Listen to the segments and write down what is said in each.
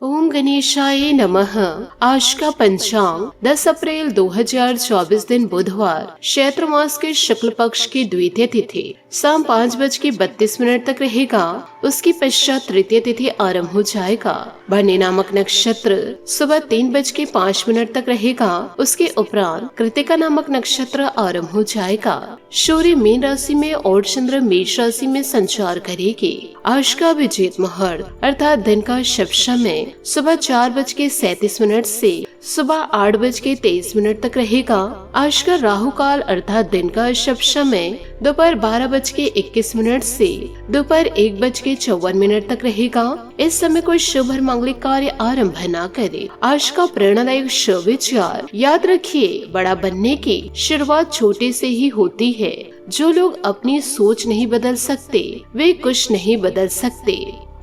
ओम गणेशाय नमः। आज का पंचांग 10 अप्रैल 2024 दिन बुधवार, चैत्र मास के शुक्ल पक्ष की द्वितीय तिथि शाम 5:32 तक रहेगा। उसकी पश्चात तृतीय तिथि आरंभ हो जाएगा। भरणी नामक नक्षत्र सुबह 3:05 तक रहेगा। उसके उपरांत कृतिका नामक नक्षत्र आरंभ हो जाएगा। सूर्य मीन राशि में और चंद्र मेष राशि में संचार करेगी। आज का अभिजीत मुहूर्त अर्थात दिन का शुभ समय सुबह 4:37 से सुबह 8:23 तक रहेगा। आज का राहु काल अर्थात दिन का शुभ समय दोपहर 12:21 से दोपहर 1:54 तक रहेगा। इस समय कोई शुभ और मांगलिक कार्य आरंभ न करे। आज का प्रेरणादायक शुभ विचार याद रखिए, बड़ा बनने की शुरुआत छोटे से ही होती है। जो लोग अपनी सोच नहीं बदल सकते वे कुछ नहीं बदल सकते।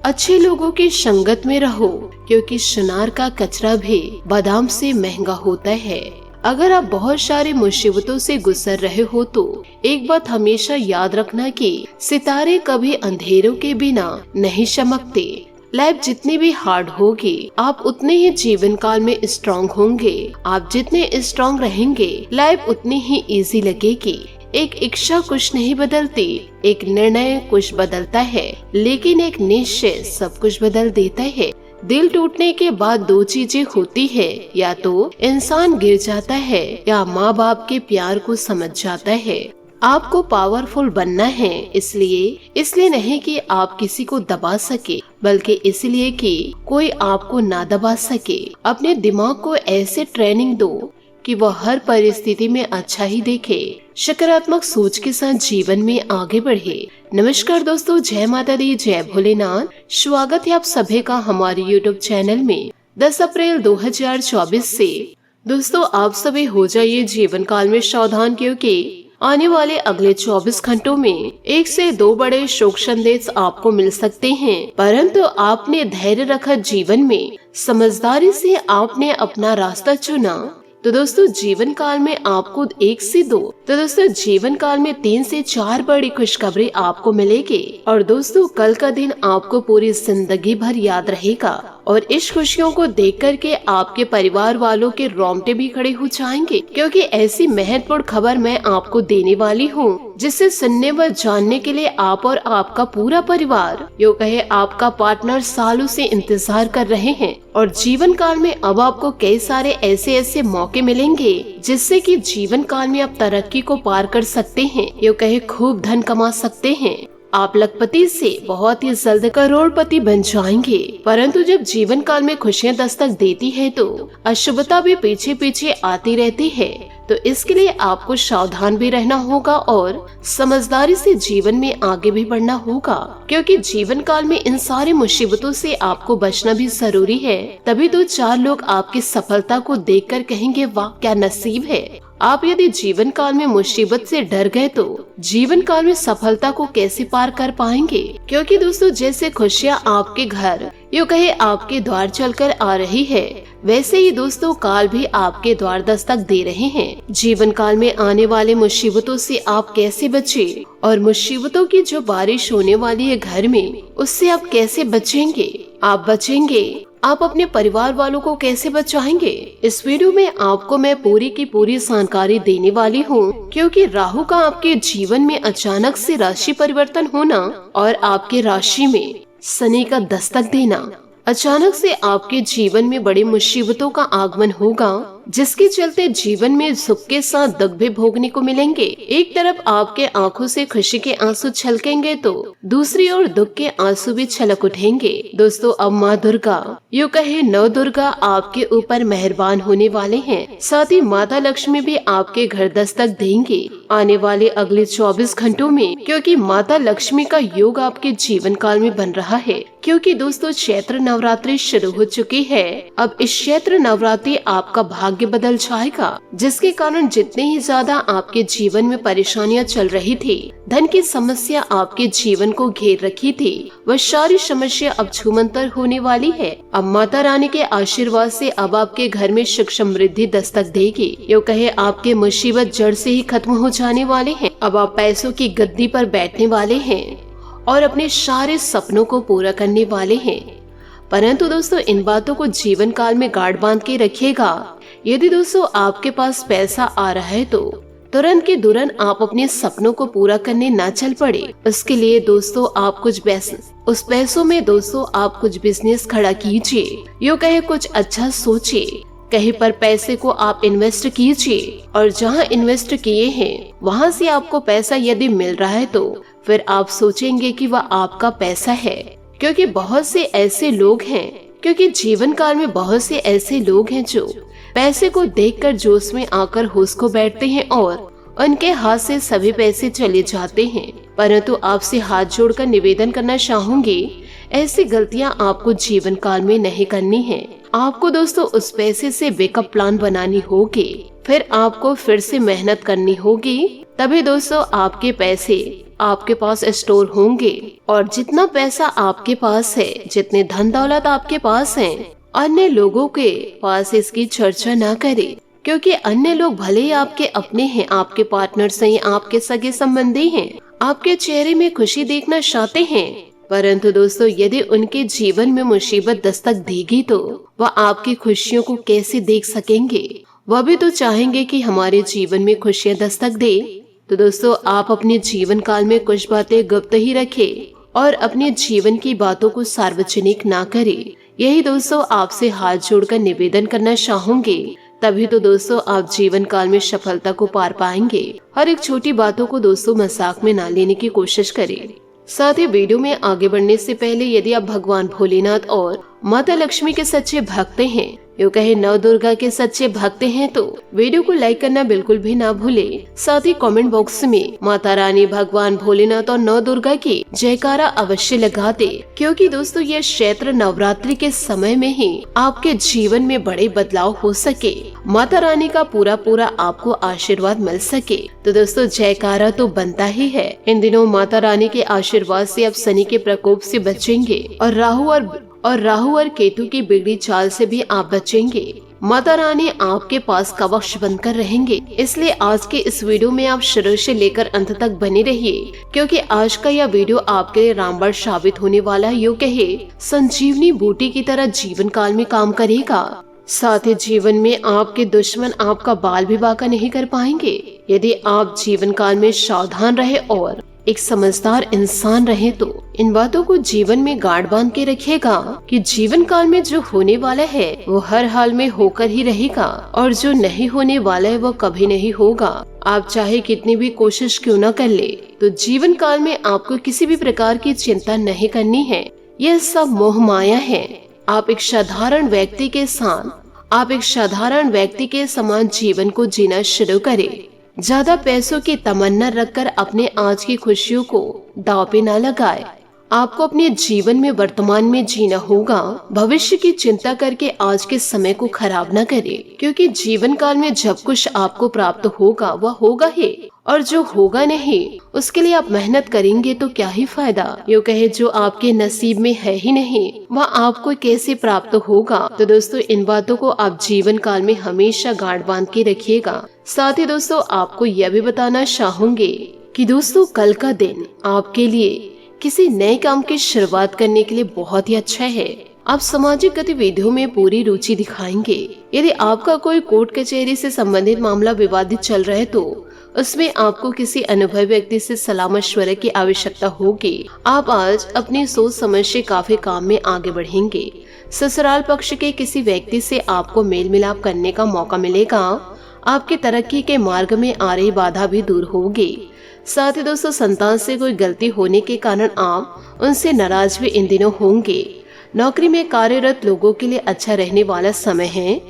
अच्छे लोगों की संगत में रहो, क्योंकि सुनार का कचरा भी बादाम से महंगा होता है। अगर आप बहुत सारे मुसीबतों से गुजर रहे हो तो एक बात हमेशा याद रखना कि सितारे कभी अंधेरों के बिना नहीं चमकते। लाइफ जितनी भी हार्ड होगी आप उतने ही जीवन काल में स्ट्रॉन्ग होंगे। आप जितने स्ट्रॉन्ग रहेंगे लाइफ उतनी ही इजी लगेगी। एक इच्छा कुछ नहीं बदलती, एक निर्णय कुछ बदलता है, लेकिन एक निश्चय सब कुछ बदल देता है। दिल टूटने के बाद दो चीजें होती है, या तो इंसान गिर जाता है या माँ बाप के प्यार को समझ जाता है। आपको पावरफुल बनना है, इसलिए नहीं कि आप किसी को दबा सके, बल्कि इसलिए कि कोई आपको ना दबा सके। अपने दिमाग को ऐसे ट्रेनिंग दो कि वह हर परिस्थिति में अच्छा ही देखे। सकारात्मक सोच के साथ जीवन में आगे बढ़े। नमस्कार दोस्तों, जय माता दी, जय भोलेनाथ। स्वागत है आप सभी का हमारे YouTube चैनल में। 10 अप्रैल 2024 से दोस्तों आप सभी हो जाइए जीवन काल में सावधान, क्योंकि आने वाले अगले 24 घंटों में 1 से 2 बड़े शोक संदेश आपको मिल सकते हैं। परंतु आपने धैर्य रखा, जीवन में समझदारी से आपने अपना रास्ता चुना, तो दोस्तों जीवन काल में आपको 1 से 2 तो दोस्तों जीवन काल में 3 से 4 बड़ी खुशखबरी आपको मिलेगी। और दोस्तों कल का दिन आपको पूरी जिंदगी भर याद रहेगा। और इस खुशियों को देख करके आपके परिवार वालों के रोंगटे भी खड़े हो जाएंगे, क्योंकि ऐसी महत्वपूर्ण खबर मैं आपको देने वाली हूँ, जिसे सुनने व जानने के लिए आप और आपका पूरा परिवार, यो कहे आपका पार्टनर, सालों से इंतजार कर रहे हैं। और जीवन काल में अब आपको कई सारे ऐसे मौके मिलेंगे, जिससे कि जीवन काल में आप तरक्की को पार कर सकते हैं, यो कहे खूब धन कमा सकते हैं। आप लखपति से बहुत ही जल्द करोड़पति बन जाएंगे। परंतु जब जीवन काल में खुशियां दस्तक देती है तो अशुभता भी पीछे पीछे आती रहती है। तो इसके लिए आपको सावधान भी रहना होगा और समझदारी से जीवन में आगे भी बढ़ना होगा, क्योंकि जीवन काल में इन सारी मुसीबतों से आपको बचना भी जरूरी है। तभी तो 4 लोग आपकी सफलता को देखकर कहेंगे, वाह क्या नसीब है। आप यदि जीवन काल में मुसीबत से डर गए तो जीवन काल में सफलता को कैसे पार कर पाएंगे। क्योंकि दोस्तों जैसे खुशियाँ आपके घर, यूँ कहे आपके द्वार चलकर आ रही है, वैसे ही दोस्तों काल भी आपके द्वार दस्तक दे रहे हैं। जीवन काल में आने वाले मुसीबतों से आप कैसे बचे, और मुसीबतों की जो बारिश होने वाली है घर में, उससे आप कैसे बचेंगे। आप बचेंगे, आप अपने परिवार वालों को कैसे बचाएंगे। इस वीडियो में आपको मैं पूरी की पूरी जानकारी देने वाली हूँ, क्योंकि राहु का आपके जीवन में अचानक से राशि परिवर्तन होना और आपके राशि में शनि का दस्तक देना, अचानक से आपके जीवन में बड़ी मुसीबतों का आगमन होगा, जिसके चलते जीवन में सुख के साथ दुख भी भोगने को मिलेंगे। एक तरफ आपके आंखों से खुशी के आंसू छलकेंगे तो दूसरी ओर दुख के आंसू भी छलक उठेंगे। दोस्तों अब माँ दुर्गा, यूँ कहे नव दुर्गा आपके ऊपर मेहरबान होने वाले हैं। साथ ही माता लक्ष्मी भी आपके घर दस्तक देंगे आने वाले अगले 24 घंटों में, क्योंकि माता लक्ष्मी का योग आपके जीवन काल में बन रहा है। क्योंकि दोस्तों चैत्र नवरात्रि शुरू हो चुकी है। अब इस चैत्र नवरात्रि आपका भाग्य बदल जाएगा, जिसके कारण जितने ही ज्यादा आपके जीवन में परेशानियां चल रही थी, धन की समस्या आपके जीवन को घेर रखी थी, वह सारी समस्या अब छूमंतर होने वाली है। अब माता रानी के आशीर्वाद से अब आपके घर में सुख समृद्धि दस्तक देगी। यूँ कहे आपके मुसीबत जड़ से ही खत्म हो जाने वाले हैं। अब आप पैसों की गद्दी पर बैठने वाले हैं और अपने सारे सपनों को पूरा करने वाले हैं। परंतु दोस्तों इन बातों को जीवन काल में गांठ बांध के रखिएगा। यदि दोस्तों आपके पास पैसा आ रहा है तो तुरंत के तुरंत आप अपने सपनों को पूरा करने ना चल पड़े। उसके लिए दोस्तों आप उस पैसों में दोस्तों आप कुछ बिजनेस खड़ा कीजिए, यूँ कहे कुछ अच्छा सोचिए। कहीं पर पैसे को आप इन्वेस्ट कीजिए और जहां इन्वेस्ट किए हैं वहां से आपको पैसा यदि मिल रहा है तो फिर आप सोचेंगे कि वह आपका पैसा है। क्योंकि बहुत से ऐसे लोग हैं, क्योंकि जीवन काल में बहुत से ऐसे लोग हैं जो पैसे को देखकर जोश में आकर होश को बैठते हैं और उनके हाथ से सभी पैसे चले जाते हैं। परंतु आपसे हाथ जोड़कर निवेदन करना चाहूंगी, ऐसी गलतियां आपको जीवन काल में नहीं करनी है। आपको दोस्तों उस पैसे से बैकअप प्लान बनानी होगी, फिर आपको फिर से मेहनत करनी होगी, तभी दोस्तों आपके पैसे आपके पास स्टोर होंगे। और जितना पैसा आपके पास है, जितने धन दौलत आपके पास है, अन्य लोगों के पास इसकी चर्चा ना करें। क्योंकि अन्य लोग भले ही आपके अपने हैं, आपके पार्टनर्स हैं, आपके सगे संबंधी हैं, आपके चेहरे में खुशी देखना चाहते हैं, परंतु दोस्तों यदि उनके जीवन में मुसीबत दस्तक देगी तो वह आपकी खुशियों को कैसे देख सकेंगे। वह भी तो चाहेंगे कि हमारे जीवन में खुशियां दस्तक दे। तो दोस्तों आप अपने जीवन काल में कुछ बातें गुप्त ही रखें और अपने जीवन की बातों को सार्वजनिक ना करें। यही दोस्तों आपसे हाथ जोड़कर निवेदन करना चाहूंगी, तभी तो दोस्तों आप जीवन काल में सफलता को पार पाएंगे। हर एक छोटी बातों को दोस्तों मजाक में ना लेने की कोशिश करें। साथ ही वीडियो में आगे बढ़ने से पहले यदि आप भगवान भोलेनाथ और माता लक्ष्मी के सच्चे भक्त हैं, यूँ कहे नव दुर्गा के सच्चे भक्त हैं, तो वीडियो को लाइक करना बिल्कुल भी ना भूले। साथ ही कमेंट बॉक्स में माता रानी, भगवान भोलेनाथ और नव दुर्गा की जयकारा अवश्य लगा दे। क्योंकि दोस्तों ये क्षेत्र नवरात्रि के समय में ही आपके जीवन में बड़े बदलाव हो सके, माता रानी का पूरा आपको आशीर्वाद मिल सके। तो दोस्तों जयकारा तो बनता ही है। इन दिनों माता रानी के आशीर्वाद से आप शनि के प्रकोप से बचेंगे और राहु और केतु की बिगड़ी चाल से भी आप बचेंगे। माता रानी आपके पास कवच बनकर रहेंगे। इसलिए आज के इस वीडियो में आप शुरू से लेकर अंत तक बने रहिए, क्योंकि आज का यह वीडियो आपके लिए रामबाण साबित होने वाला है। यूँ कहे संजीवनी बूटी की तरह जीवन काल में काम करेगा। साथ ही जीवन में आपके दुश्मन आपका बाल भी बांका नहीं कर पाएंगे। यदि आप जीवन काल में सावधान रहे और एक समझदार इंसान रहे तो इन बातों को जीवन में गांठ बांध के रखिएगा कि जीवन काल में जो होने वाला है वो हर हाल में होकर ही रहेगा और जो नहीं होने वाला है वो कभी नहीं होगा। आप चाहे कितनी भी कोशिश क्यों न कर ले, तो जीवन काल में आपको किसी भी प्रकार की चिंता नहीं करनी है। यह सब मोह माया है। आप एक साधारण व्यक्ति के समान जीवन को जीना शुरू करें। ज्यादा पैसों की तमन्ना रखकर अपने आज की खुशियों को दांव पे न लगाए। आपको अपने जीवन में वर्तमान में जीना होगा। भविष्य की चिंता करके आज के समय को खराब न करें, क्योंकि जीवन काल में जब कुछ आपको प्राप्त होगा वह होगा ही, और जो होगा नहीं उसके लिए आप मेहनत करेंगे तो क्या ही फायदा। यूँ कहे जो आपके नसीब में है ही नहीं वह आपको कैसे प्राप्त होगा। तो दोस्तों इन बातों को आप जीवन काल में हमेशा गांठ बांध के रखिएगा। साथ ही दोस्तों आपको यह भी बताना चाहूंगी कि दोस्तों कल का दिन आपके लिए किसी नए काम की शुरुआत करने के लिए बहुत ही अच्छा है। आप सामाजिक गतिविधियों में पूरी रुचि दिखाएंगे। यदि आपका कोई कोर्ट कचहरी से संबंधित मामला विवादित चल रहा है तो उसमें आपको किसी अनुभवी व्यक्ति से सलाह मशवरे की आवश्यकता होगी। आप आज अपनी सोच समझ से काफी काम में आगे बढ़ेंगे। ससुराल पक्ष के किसी व्यक्ति से आपको मेल मिलाप करने का मौका मिलेगा। आपकी तरक्की के मार्ग में आ रही बाधा भी दूर होगी। साथ ही दोस्तों संतान से कोई गलती होने के कारण आप उनसे नाराज भी इन दिनों होंगे। नौकरी में कार्यरत लोगों के लिए अच्छा रहने वाला समय है।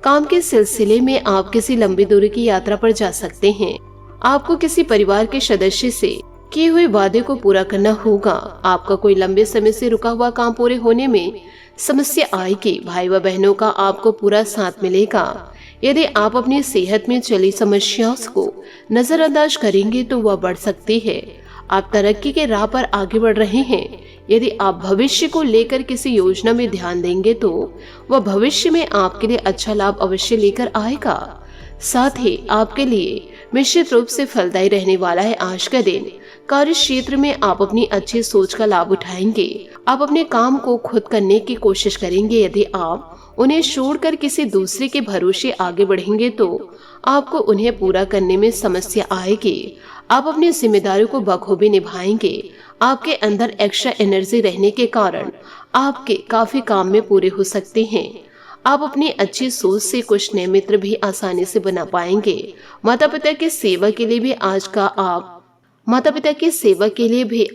काम के सिलसिले में आप किसी लंबी दूरी की यात्रा पर जा सकते हैं। आपको किसी परिवार के सदस्य से किए हुए वादे को पूरा करना होगा। आपका कोई लंबे समय से रुका हुआ काम पूरे होने में समस्या आएगी। भाई व बहनों का आपको पूरा साथ मिलेगा। यदि आप अपनी सेहत में चली समस्याओं को नजरअंदाज करेंगे तो वह बढ़ सकती है। आप तरक्की के राह पर आगे बढ़ रहे हैं। यदि आप भविष्य को लेकर किसी योजना में ध्यान देंगे तो वह भविष्य में आपके लिए अच्छा लाभ अवश्य लेकर आएगा। साथ ही आपके लिए निश्चित रूप से फलदायी रहने वाला है आज का दिन। कार्य क्षेत्र में आप अपनी अच्छी सोच का लाभ उठाएंगे। आप अपने काम को खुद करने की कोशिश करेंगे। यदि आप उन्हें छोड़कर किसी दूसरे के भरोसे आगे बढ़ेंगे तो आपको उन्हें पूरा करने में समस्या आएगी। आप अपनी जिम्मेदारियों को बखूबी निभाएंगे। आपके अंदर एक्स्ट्रा एनर्जी रहने के कारण आपके काफी काम में पूरे हो सकते हैं। आप अपनी अच्छी सोच से कुछ नए मित्र भी आसानी से बना पाएंगे। माता पिता की सेवा के लिए भी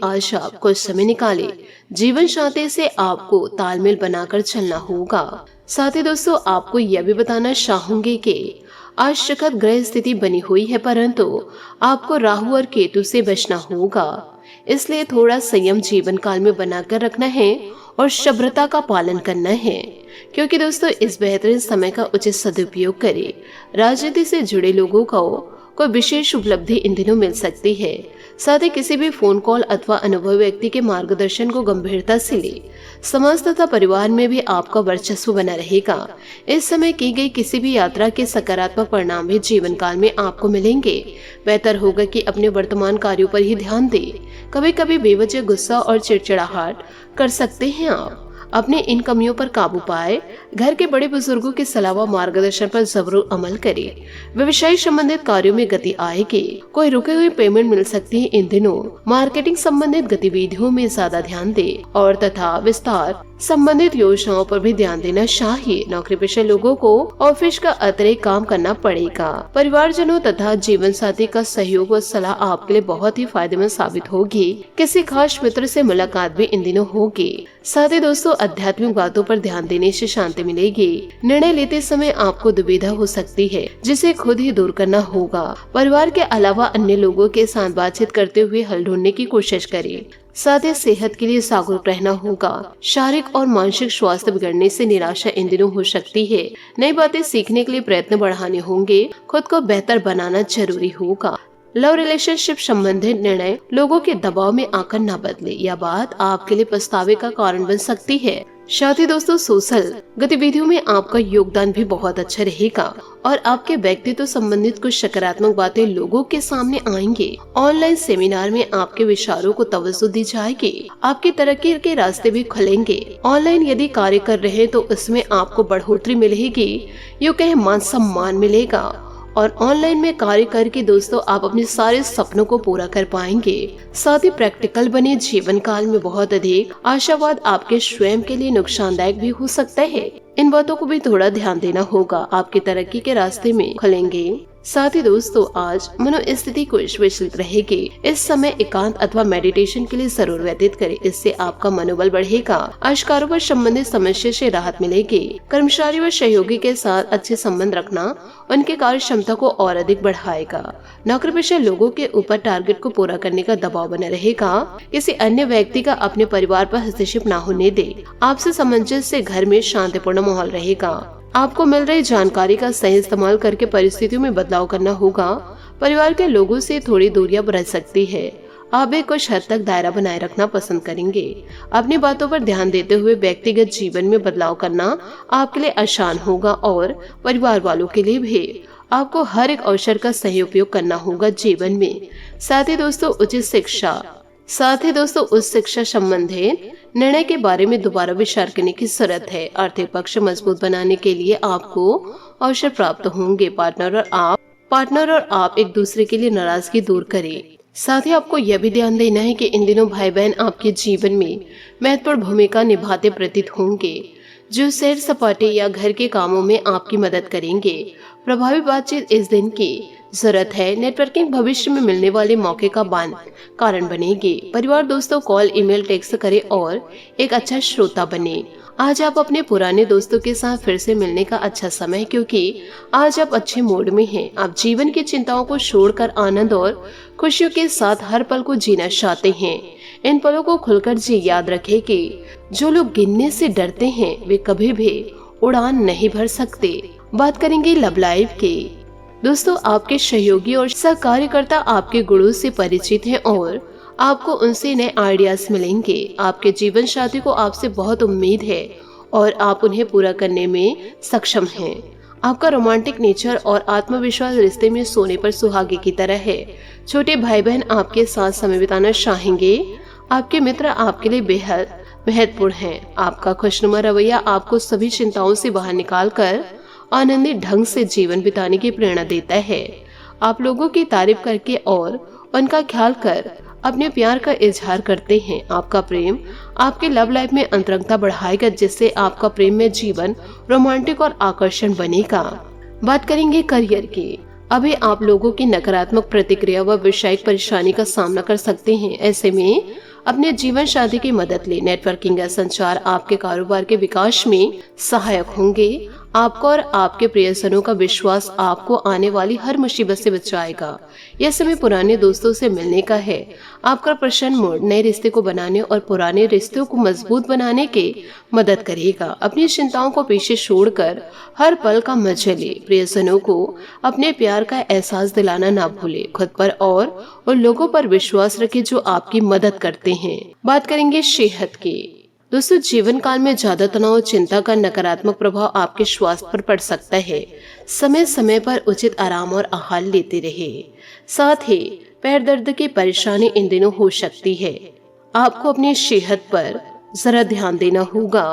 आज आप कुछ समय निकालें। जीवन साथी से आपको तालमेल बनाकर चलना होगा। साथ ही दोस्तों, आपको यह भी बताना चाहूंगी कि आज सुखद ग्रह स्थिति बनी हुई है, परंतु आपको राहु और केतु से बचना होगा। इसलिए थोड़ा संयम जीवन काल में बनाकर रखना है और सभ्रता का पालन करना है, क्योंकि दोस्तों इस बेहतरीन समय का उचित सदुपयोग करें। राजनीति से जुड़े लोगों को कोई विशेष उपलब्धि इन दिनों मिल सकती है। साथ ही किसी भी फोन कॉल अथवा अनुभवी व्यक्ति के मार्गदर्शन को गंभीरता से ले। समाज तथा परिवार में भी आपका वर्चस्व बना रहेगा। इस समय की गई किसी भी यात्रा के सकारात्मक परिणाम भी जीवन काल में आपको मिलेंगे। बेहतर होगा कि अपने वर्तमान कार्यों पर ही ध्यान दें। कभी कभी बेवजह गुस्सा और चिड़चिड़ाहट कर सकते हैं। आप अपने इन कमियों पर काबू पाए। घर के बड़े बुजुर्गों की सलाह व मार्गदर्शन पर जरूर अमल करें। व्यवसाय संबंधित कार्यों में गति आएगी। कोई रुके हुए पेमेंट मिल सकती है इन दिनों। मार्केटिंग संबंधित गतिविधियों में ज्यादा ध्यान दें और तथा विस्तार संबंधित योजनाओं पर भी ध्यान देना चाहिए। नौकरी पेशा लोगों को ऑफिस का अतिरिक्त काम करना पड़ेगा। परिवारजनों तथा जीवन साथी का सहयोग व सलाह आपके लिए बहुत ही फायदेमंद साबित होगी। किसी खास मित्र से मुलाकात भी इन दिनों होगी। साथ ही दोस्तों, आध्यात्मिक बातों पर ध्यान देने से शांति मिलेगी। निर्णय लेते समय आपको दुविधा हो सकती है, जिसे खुद ही दूर करना होगा। परिवार के अलावा अन्य लोगों के साथ बातचीत करते हुए हल ढूंढने की कोशिश करें। साथ ही सेहत के लिए जागरूक रहना होगा। शारीरिक और मानसिक स्वास्थ्य बिगड़ने से निराशा इन दिनों हो सकती है। नई बातें सीखने के लिए प्रयत्न बढ़ाने होंगे। खुद को बेहतर बनाना जरूरी होगा। लव रिलेशनशिप संबंधित निर्णय लोगों के दबाव में आकर न बदले। यह बात आपके लिए पछतावे का कारण बन सकती है। साथ ही दोस्तों, सोशल गतिविधियों में आपका योगदान भी बहुत अच्छा रहेगा और आपके व्यक्तित्व संबंधित कुछ सकारात्मक बातें लोगों के सामने आएंगे। ऑनलाइन सेमिनार में आपके विचारों को तवज्जो दी जाएगी। आपकी तरक्की के रास्ते भी खुलेंगे। ऑनलाइन यदि कार्य कर रहे हैं तो उसमें आपको बढ़ोतरी मिलेगी। यूँ कहें मान सम्मान मिलेगा। और ऑनलाइन में कार्य करके दोस्तों आप अपने सारे सपनों को पूरा कर पाएंगे। साथ ही प्रैक्टिकल बने। जीवन काल में बहुत अधिक आशावाद आपके स्वयं के लिए नुकसानदायक भी हो सकता है। इन बातों को भी थोड़ा ध्यान देना होगा। आपकी तरक्की के रास्ते में खुलेंगे। साथ ही दोस्तों, आज मनोस्थिति कुछ विचलित रहेगी। इस समय एकांत अथवा मेडिटेशन के लिए जरूर व्यतीत करें। इससे आपका मनोबल बढ़ेगा। आज कारोबार संबंधित समस्या से राहत मिलेगी। कर्मचारी व सहयोगी के साथ अच्छे संबंध रखना उनके कार्य क्षमता को और अधिक बढ़ाएगा। नौकरी पेशा लोगों के ऊपर टारगेट को पूरा करने का दबाव बना रहेगा। किसी अन्य व्यक्ति का अपने परिवार पर हस्तक्षेप न होने दे। आपसे सामंजस्य से घर में शांतिपूर्ण माहौल रहेगा। आपको मिल रही जानकारी का सही इस्तेमाल करके परिस्थितियों में बदलाव करना होगा। परिवार के लोगों से थोड़ी दूरियां रह सकती है। आप भी कुछ हद तक दायरा बनाए रखना पसंद करेंगे। अपनी बातों पर ध्यान देते हुए व्यक्तिगत जीवन में बदलाव करना आपके लिए आसान होगा और परिवार वालों के लिए भी। आपको हर एक अवसर का सही उपयोग करना होगा जीवन में। साथ ही दोस्तों, उस शिक्षा संबंधित निर्णय के बारे में दोबारा विचार करने की जरूरत है। आर्थिक पक्ष मजबूत बनाने के लिए आपको अवसर प्राप्त होंगे। पार्टनर और आप एक दूसरे के लिए नाराजगी दूर करें। साथ ही आपको यह भी ध्यान देना है कि इन दिनों भाई बहन आपके जीवन में महत्वपूर्ण भूमिका निभाते प्रतीत होंगे, जो सैर सपाटे या घर के कामों में आपकी मदद करेंगे। प्रभावी बातचीत इस दिन की जरूरत है। नेटवर्किंग भविष्य में मिलने वाले मौके का कारण बनेगी। परिवार दोस्तों, कॉल ईमेल टेक्स्ट करें और एक अच्छा श्रोता बने। आज आप अपने पुराने दोस्तों के साथ फिर से मिलने का अच्छा समय है, क्योंकि आज आप अच्छे मूड में हैं। आप जीवन की चिंताओं को छोड़कर आनंद और खुशियों के साथ हर पल को जीना चाहते हैं। इन पलों को खुलकर जी। याद रखें कि जो लोग गिनने से डरते हैं वे कभी भी उड़ान नहीं भर सकते। बात करेंगे लव लाइफ की। दोस्तों, आपके सहयोगी और सहकार्यकर्ता आपके गुणों से परिचित हैं और आपको उनसे नए आइडियाज मिलेंगे। आपके जीवन साथी को आपसे बहुत उम्मीद है और आप उन्हें पूरा करने में सक्षम हैं। आपका रोमांटिक नेचर और आत्मविश्वास रिश्ते में सोने पर सुहागे की तरह है। छोटे भाई बहन आपके साथ समय बिताना चाहेंगे। आपके मित्र आपके लिए बेहद महत्वपूर्ण हैं। आपका खुशनुमा रवैया आपको सभी चिंताओं से बाहर निकालकर आनंदित ढंग से जीवन बिताने की प्रेरणा देता है। आप लोगों की तारीफ करके और उनका ख्याल कर अपने प्यार का इजहार करते हैं। आपका प्रेम आपके लव लाइफ में अंतरंगता बढ़ाएगा, जिससे आपका प्रेम में जीवन रोमांटिक और आकर्षण बनेगा। बात करेंगे करियर की। अभी आप लोगों की नकारात्मक प्रतिक्रिया व विषयिक परेशानी का सामना कर सकते हैं। ऐसे में अपने जीवन साथी की मदद ले। नेटवर्किंग या संचार आपके कारोबार के विकास में सहायक होंगे। आपको और आपके प्रियजनों का विश्वास आपको आने वाली हर मुसीबत से बचाएगा। यह समय पुराने दोस्तों से मिलने का है। आपका प्रसन्न मूड नए रिश्ते को बनाने और पुराने रिश्तों को मजबूत बनाने के मदद करेगा। अपनी चिंताओं को पीछे छोड़कर हर पल का मजा ले। प्रियजनों को अपने प्यार का एहसास दिलाना ना भूले। खुद पर और उन लोगों पर विश्वास रखें जो आपकी मदद करते हैं। बात करेंगे सेहत की। दोस्तों, जीवन काल में ज्यादा तनाव और चिंता का नकारात्मक प्रभाव आपके स्वास्थ्य पर पड़ सकता है। समय समय पर उचित आराम और आहार लेते रहे। साथ ही पैर दर्द की परेशानी इन दिनों हो सकती है। आपको अपनी सेहत पर जरा ध्यान देना होगा।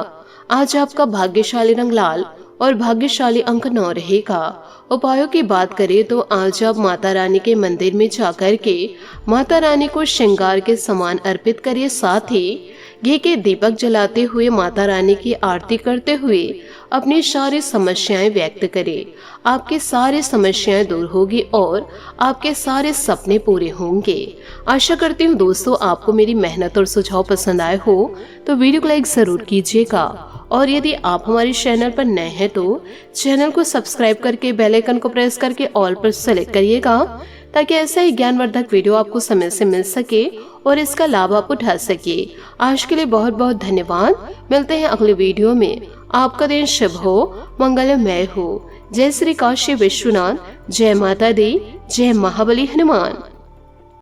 आज आपका भाग्यशाली रंग लाल और भाग्यशाली अंक 9 रहेगा। उपायों की बात करें तो आज आप माता रानी के मंदिर में जाकर के माता रानी को श्रृंगार के सामान अर्पित करिए। साथ ही घी के दीपक जलाते हुए माता रानी की आरती करते हुए अपनी सारी समस्याएं व्यक्त करें। आपकी सारी समस्याएं दूर होगी और आपके सारे सपने पूरे होंगे। आशा करती हूँ दोस्तों आपको मेरी मेहनत और सुझाव पसंद आए हो तो वीडियो को लाइक जरूर कीजिएगा। और यदि आप हमारे चैनल पर नए हैं तो चैनल को सब्सक्राइब करके बेल आइकन को प्रेस करके ऑल पर सेलेक्ट करिएगा, ताकि ऐसा ही ज्ञानवर्धक वीडियो आपको समय से मिल सके और इसका लाभ आप उठा सके। आज के लिए बहुत बहुत धन्यवाद। मिलते हैं अगले वीडियो में। आपका दिन शुभ हो, मंगलमय हो। जय श्री काशी विश्वनाथ, जय माता दी, जय महाबली हनुमान।